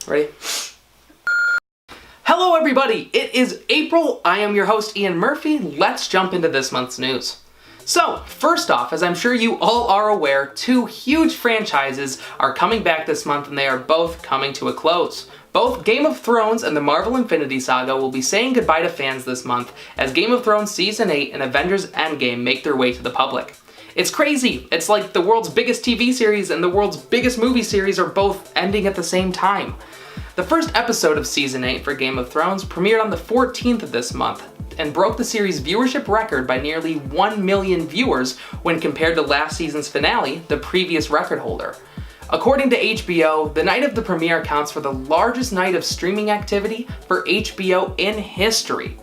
Ready? Hello everybody, it is April. I am your host Ian Murphy. Let's jump into this month's news. So, first off, as I'm sure you all are aware, two huge franchises are coming back this month and they are both coming to a close. Both Game of Thrones and the Marvel Infinity Saga will be saying goodbye to fans this month as Game of Thrones Season 8 and Avengers Endgame make their way to the public. It's crazy. It's like the world's biggest TV series and the world's biggest movie series are both ending at the same time. The first episode of Season 8 for Game of Thrones premiered on the 14th of this month and broke the series' viewership record by nearly 1 million viewers when compared to last season's finale, the previous record holder. According to HBO, the night of the premiere accounts for the largest night of streaming activity for HBO in history.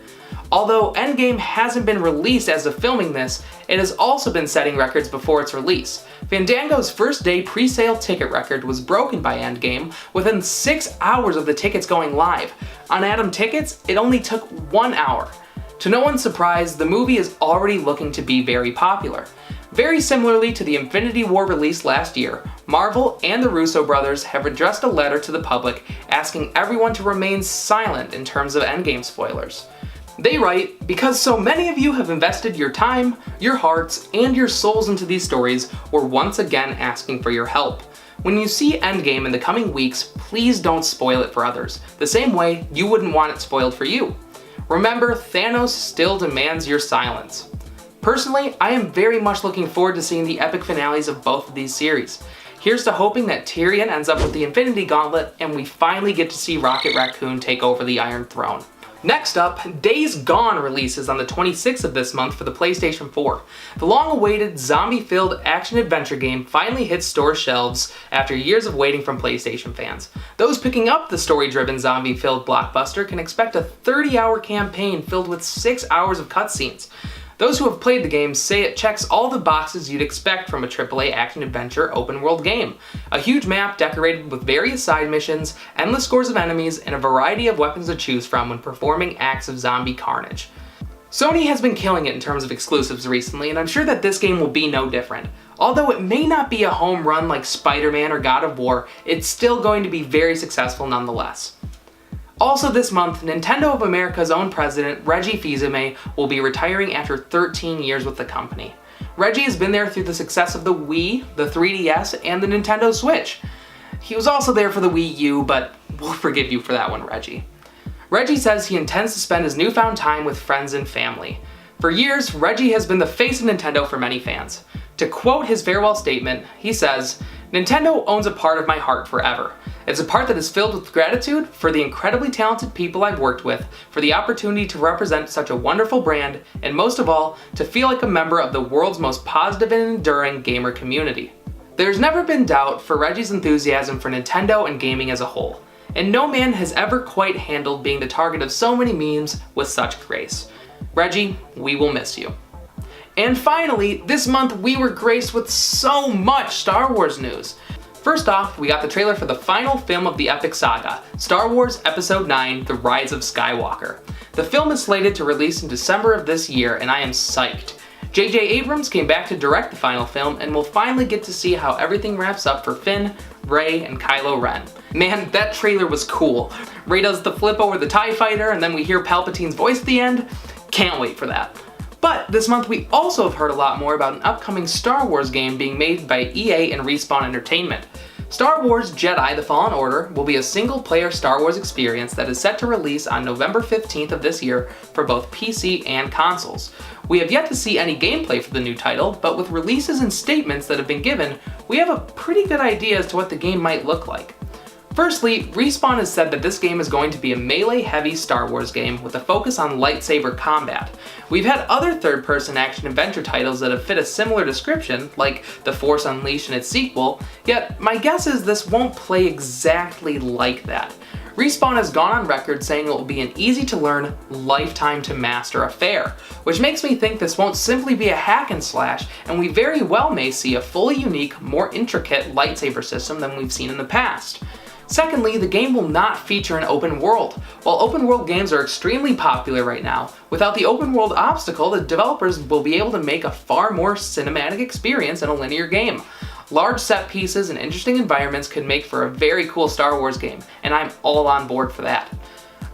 Although Endgame hasn't been released as of filming this, it has also been setting records before its release. Fandango's first day pre-sale ticket record was broken by Endgame within 6 hours of the tickets going live. On Atom Tickets, it only took 1 hour. To no one's surprise, the movie is already looking to be very popular. Very similarly to the Infinity War release last year, Marvel and the Russo brothers have addressed a letter to the public asking everyone to remain silent in terms of Endgame spoilers. They write, "Because so many of you have invested your time, your hearts, and your souls into these stories, we're once again asking for your help. When you see Endgame in the coming weeks, please don't spoil it for others, the same way you wouldn't want it spoiled for you. Remember, Thanos still demands your silence." Personally, I am very much looking forward to seeing the epic finales of both of these series. Here's to hoping that Tyrion ends up with the Infinity Gauntlet and we finally get to see Rocket Raccoon take over the Iron Throne. Next up, Days Gone releases on the 26th of this month for the PlayStation 4. The long-awaited zombie-filled action-adventure game finally hits store shelves after years of waiting from PlayStation fans. Those picking up the story-driven zombie-filled blockbuster can expect a 30-hour campaign filled with 6 hours of cutscenes. Those who have played the game say it checks all the boxes you'd expect from a AAA action-adventure open-world game. A huge map decorated with various side missions, endless scores of enemies, and a variety of weapons to choose from when performing acts of zombie carnage. Sony has been killing it in terms of exclusives recently, and I'm sure that this game will be no different. Although it may not be a home run like Spider-Man or God of War, it's still going to be very successful nonetheless. Also this month, Nintendo of America's own president, Reggie Fils-Aimé, will be retiring after 13 years with the company. Reggie has been there through the success of the Wii, the 3DS, and the Nintendo Switch. He was also there for the Wii U, but we'll forgive you for that one, Reggie. Reggie says he intends to spend his newfound time with friends and family. For years, Reggie has been the face of Nintendo for many fans. To quote his farewell statement, he says, "Nintendo owns a part of my heart forever. It's a part that is filled with gratitude for the incredibly talented people I've worked with, for the opportunity to represent such a wonderful brand, and most of all, to feel like a member of the world's most positive and enduring gamer community." There's never been doubt for Reggie's enthusiasm for Nintendo and gaming as a whole, and no man has ever quite handled being the target of so many memes with such grace. Reggie, we will miss you. And finally, this month we were graced with so much Star Wars news. First off, we got the trailer for the final film of the epic saga, Star Wars Episode 9: The Rise of Skywalker. The film is slated to release in December of this year, and I am psyched. J.J. Abrams came back to direct the final film, and we'll finally get to see how everything wraps up for Finn, Rey, and Kylo Ren. Man, that trailer was cool. Rey does the flip over the TIE fighter, and then we hear Palpatine's voice at the end. Can't wait for that. But this month we also have heard a lot more about an upcoming Star Wars game being made by EA and Respawn Entertainment. Star Wars Jedi: The Fallen Order will be a single-player Star Wars experience that is set to release on November 15th of this year for both PC and consoles. We have yet to see any gameplay for the new title, but with releases and statements that have been given, we have a pretty good idea as to what the game might look like. Firstly, Respawn has said that this game is going to be a melee-heavy Star Wars game with a focus on lightsaber combat. We've had other third-person action-adventure titles that have fit a similar description, like The Force Unleashed and its sequel, yet my guess is this won't play exactly like that. Respawn has gone on record saying it will be an easy-to-learn, lifetime-to-master affair, which makes me think this won't simply be a hack and slash, and we very well may see a fully unique, more intricate lightsaber system than we've seen in the past. Secondly, the game will not feature an open world. While open world games are extremely popular right now, without the open world obstacle, the developers will be able to make a far more cinematic experience in a linear game. Large set pieces and interesting environments could make for a very cool Star Wars game, and I'm all on board for that.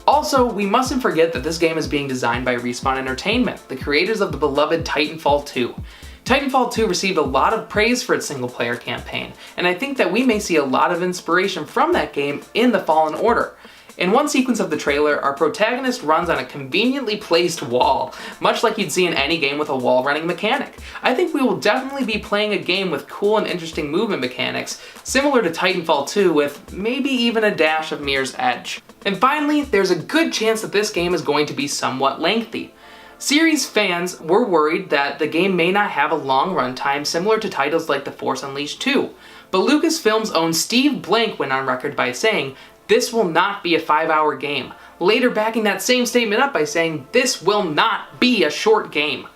Also, we mustn't forget that this game is being designed by Respawn Entertainment, the creators of the beloved Titanfall 2. Titanfall 2 received a lot of praise for its single-player campaign, and I think that we may see a lot of inspiration from that game in the Fallen Order. In one sequence of the trailer, our protagonist runs on a conveniently placed wall, much like you'd see in any game with a wall-running mechanic. I think we will definitely be playing a game with cool and interesting movement mechanics, similar to Titanfall 2 with maybe even a dash of Mirror's Edge. And finally, there's a good chance that this game is going to be somewhat lengthy. Series fans were worried that the game may not have a long runtime similar to titles like The Force Unleashed 2, but Lucasfilm's own Steve Blank went on record by saying, "This will not be a 5-hour game," later backing that same statement up by saying, "This will not be a short game."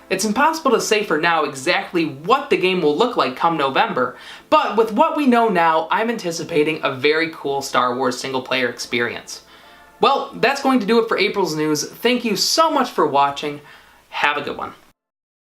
It's impossible to say for now exactly what the game will look like come November, but with what we know now, I'm anticipating a very cool Star Wars single-player experience. Well, that's going to do it for April's news. Thank you so much for watching. Have a good one.